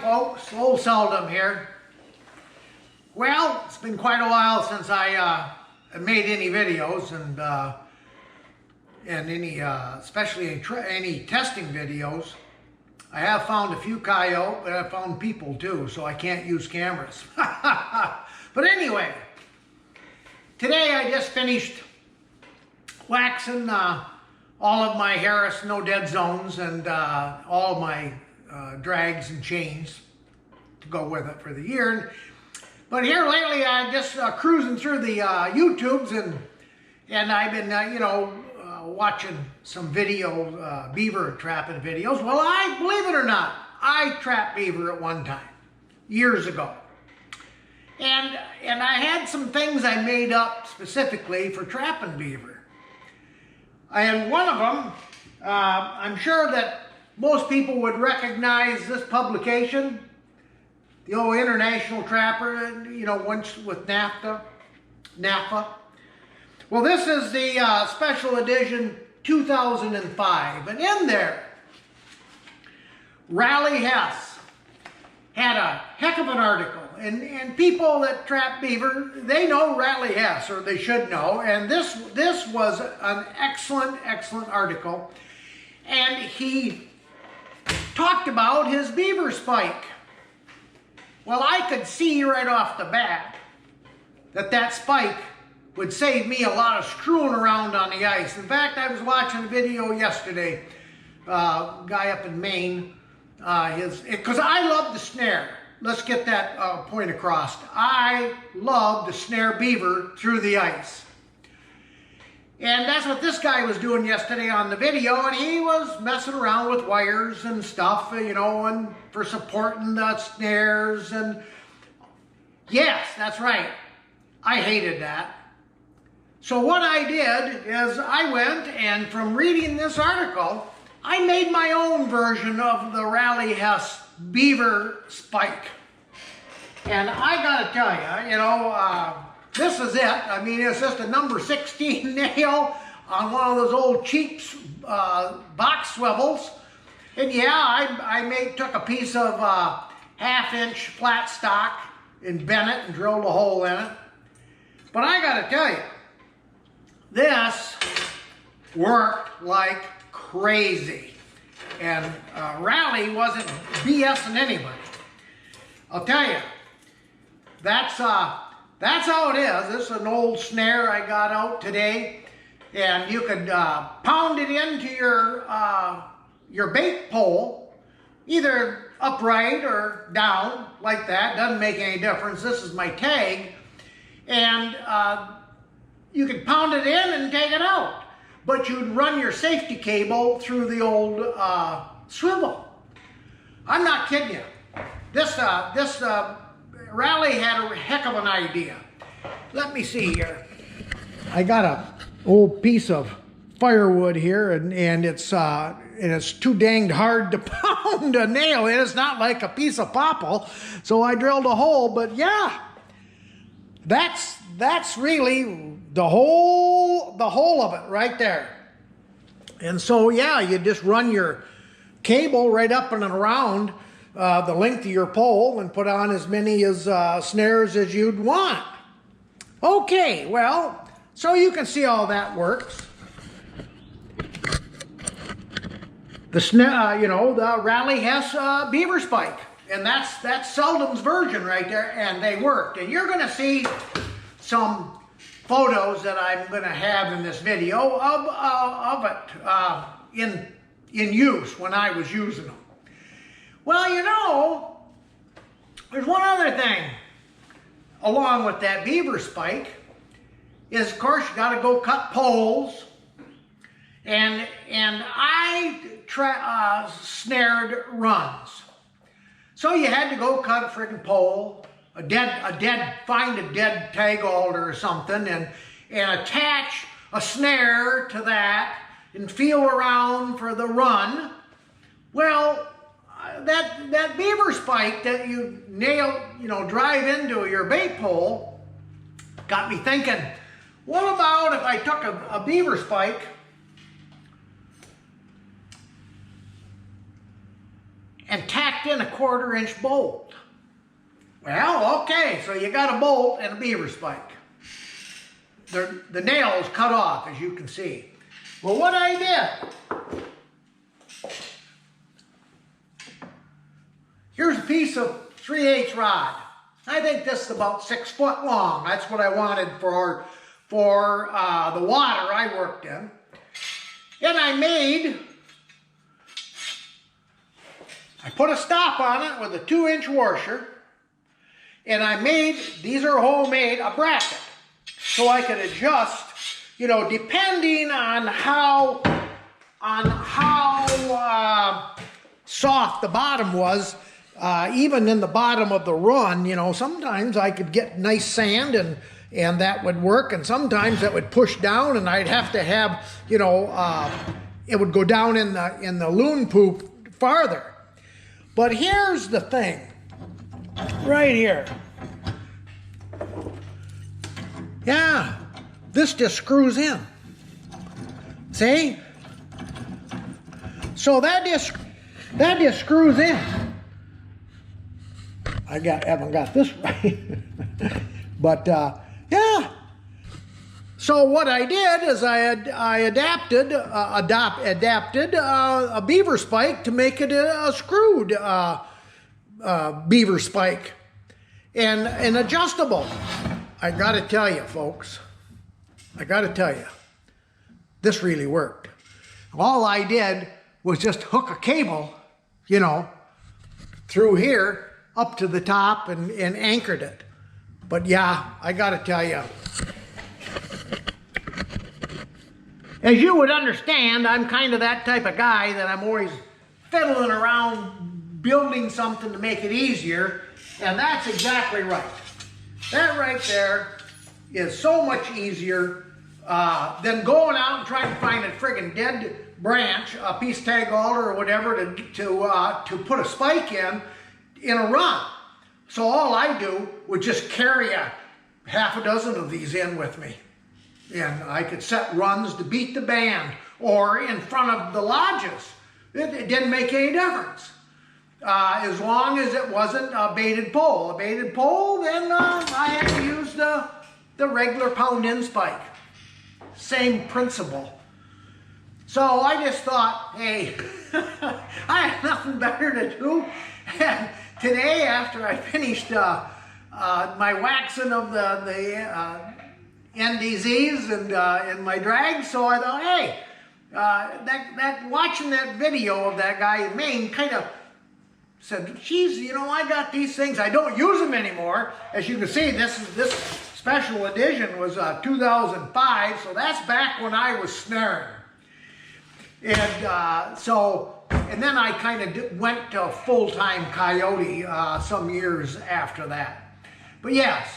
folks, old Seldom here. Well, it's been quite a while since I made any videos and any, especially any testing videos. I have found a few coyote, but I've found people too, so I can't use cameras. But anyway, today I just finished waxing all of my Harris no dead zones and all of my drags and chains to go with it for the year. But here lately I'm just cruising through the YouTubes and I've been watching some beaver trapping videos. Well, I believe it or not, I trapped beaver at one time years ago. And I had some things I made up specifically for trapping beaver. And one of them, I'm sure that most people would recognize this publication, the old International Trapper, once with NAFTA. Well, this is the special edition 2005, and in there, Rally Hess had a heck of an article. And people that trap beaver, they know Rally Hess, or they should know. And this was an excellent article. And he talked about his beaver spike. Well, I could see right off the bat that spike would save me a lot of screwing around on the ice. In fact, I was watching a video yesterday, guy up in Maine, because I love the snare. Let's get that point across. I love to snare beaver through the ice. And that's what this guy was doing yesterday on the video, and he was messing around with wires and stuff, and for supporting the snares, and yes, that's right. I hated that. So what I did is I went, and from reading this article, I made my own version of the Rally Hess beaver spike. And I gotta tell you, this is it. I mean, it's just a number 16 nail on one of those old cheap box swivels. And yeah, I took a piece of 1/2-inch flat stock and bent it and drilled a hole in it. But I gotta tell you, this worked like crazy. And Rally wasn't BSing anybody. I'll tell you, that's how it is. This is an old snare I got out today, and you could pound it into your bait pole, either upright or down like that. Doesn't make any difference. This is my tag, and you could pound it in and take it out. But you'd run your safety cable through the old swivel. I'm not kidding you. This Rally had a heck of an idea. Let me see here. I got a old piece of firewood here, and it's too danged hard to pound a nail in. It's not like a piece of popple, so I drilled a hole. But yeah, that's really the whole of it right there. And so yeah, you just run your cable right up and around the length of your pole and put on as many snares as you'd want. Okay, well, so you can see how that works. The snare, the Rally Hess beaver spike, and that's Seldom's version right there, and they worked. And you're going to see some photos that I'm going to have in this video of it in use when I was using them. Well, there's one other thing along with that beaver spike is, of course, you got to go cut poles. And I snared runs. So you had to go cut a freaking pole, find a dead tag alder or something, and attach a snare to that and feel around for the run. Well, that beaver spike that you drive into your bait pole got me thinking, what about if I took a beaver spike and tacked in a 1/4 inch bolt. Well, okay, so you got a bolt and a beaver spike. The nail is cut off, as you can see. Well, what I did, here's a piece of 3/8 rod. I think this is about 6 foot long. That's what I wanted for the water I worked in. And I put a stop on it with a 2-inch washer, and I made, these are homemade, a bracket. So I could adjust, you know, depending on how soft the bottom was. Even in the bottom of the run, you know, sometimes I could get nice sand and that would work, and sometimes that would push down and I'd have to have, you know, it would go down in the loon poop farther. But here's the thing, right here. Yeah, this just screws in. See? So that just screws in. Haven't got this right. But yeah. So what I did is I adapted a beaver spike to make it a screwed beaver spike and adjustable. I got to tell you, folks, this really worked. All I did was just hook a cable, you know, through here up to the top and anchored it. But yeah, I got to tell you, as you would understand, I'm kind of that type of guy that I'm always fiddling around building something to make it easier, and that's exactly right. That right there is so much easier than going out and trying to find a friggin' dead branch, a piece tag alder or whatever to put a spike in a run. So all I do would just carry a half a dozen of these in with me. And I could set runs to beat the band or in front of the lodges. It didn't make any difference. As long as it wasn't a baited pole. A baited pole, then I had to use the regular pound-in spike. Same principle. So I just thought, hey, I had nothing better to do. And today, after I finished my waxing of the NDZs and my drags, so I thought, hey, watching that video of that guy in Maine kind of said, geez, you know, I got these things. I don't use them anymore. As you can see, this special edition was 2005, so that's back when I was snaring. And and then I kind of went to full-time coyote some years after that. But yes,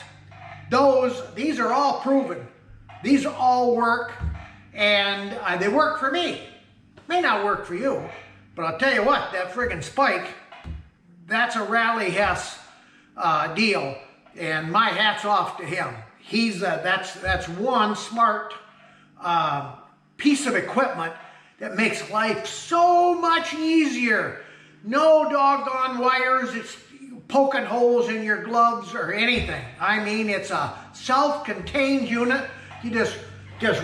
these are all proven. These all work, and they work for me. May not work for you, but I'll tell you what, that friggin' spike, that's a Rally Hess deal, and my hat's off to him. That's one smart piece of equipment that makes life so much easier. No doggone wires, it's poking holes in your gloves or anything. I mean, it's a self-contained unit. You just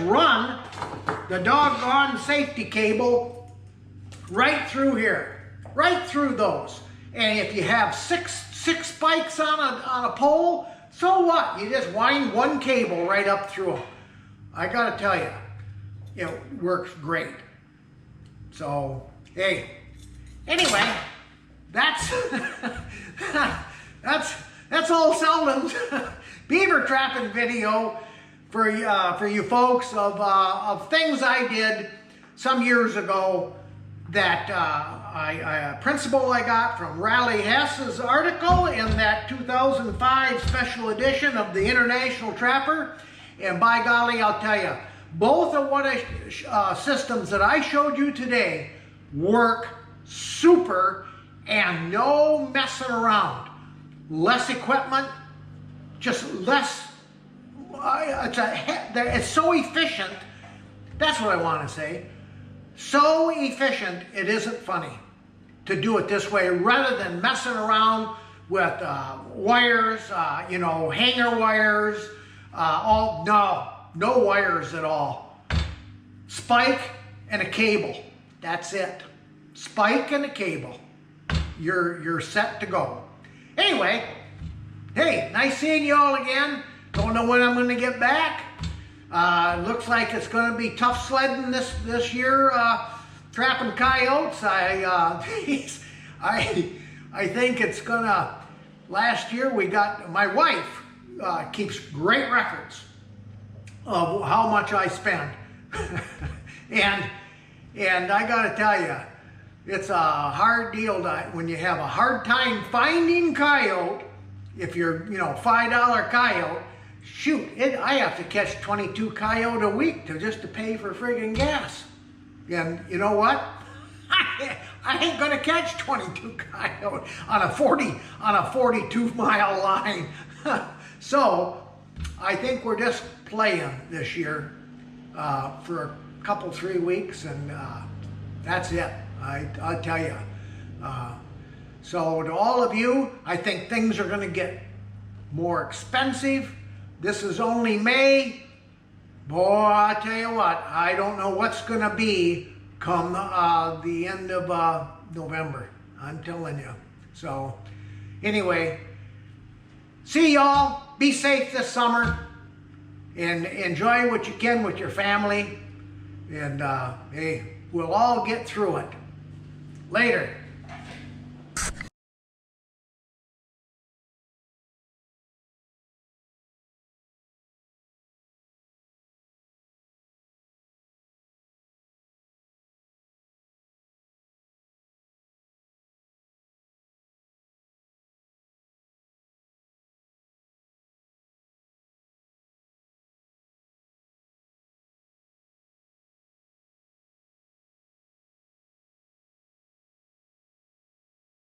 run the doggone safety cable right through here, right through those. And if you have six spikes on a pole, so what? You just wind one cable right up through them. I gotta tell you, it works great. So, hey, anyway, that's all Seldom's beaver trapping video for you folks of things I did some years ago that a principle I got from Rally Hess's article in that 2005 special edition of the International Trapper. And by golly, I'll tell you, both of what systems that I showed you today work super and no messing around. Less equipment, just less. It's so efficient. That's what I want to say. So efficient, it isn't funny. to do it this way rather than messing around with wires, you know, hanger wires, no wires at all. Spike and a cable, that's it. Spike and a cable, you're set to go. Anyway, hey, nice seeing you all again. Don't know when I'm going to get back. Looks like it's going to be tough sledding this year, trapping coyotes. I think it's going to. Last year we got, my wife keeps great records of how much I spend, and I got to tell you, it's a hard deal when you have a hard time finding coyote. If you're, you know, $5 coyote. Shoot, I have to catch 22 coyote a week just to pay for friggin' gas. And you know what? I ain't gonna catch 22 coyote on a 42-mile line. So I think we're just playing this year for a couple, 3 weeks, and that's it. I'll tell you. So to all of you, I think things are gonna get more expensive. This is only May. Boy, I tell you what, I don't know what's going to be come the end of November. I'm telling you. So, anyway, see y'all. Be safe this summer. And enjoy what you can with your family. And, hey, we'll all get through it. Later.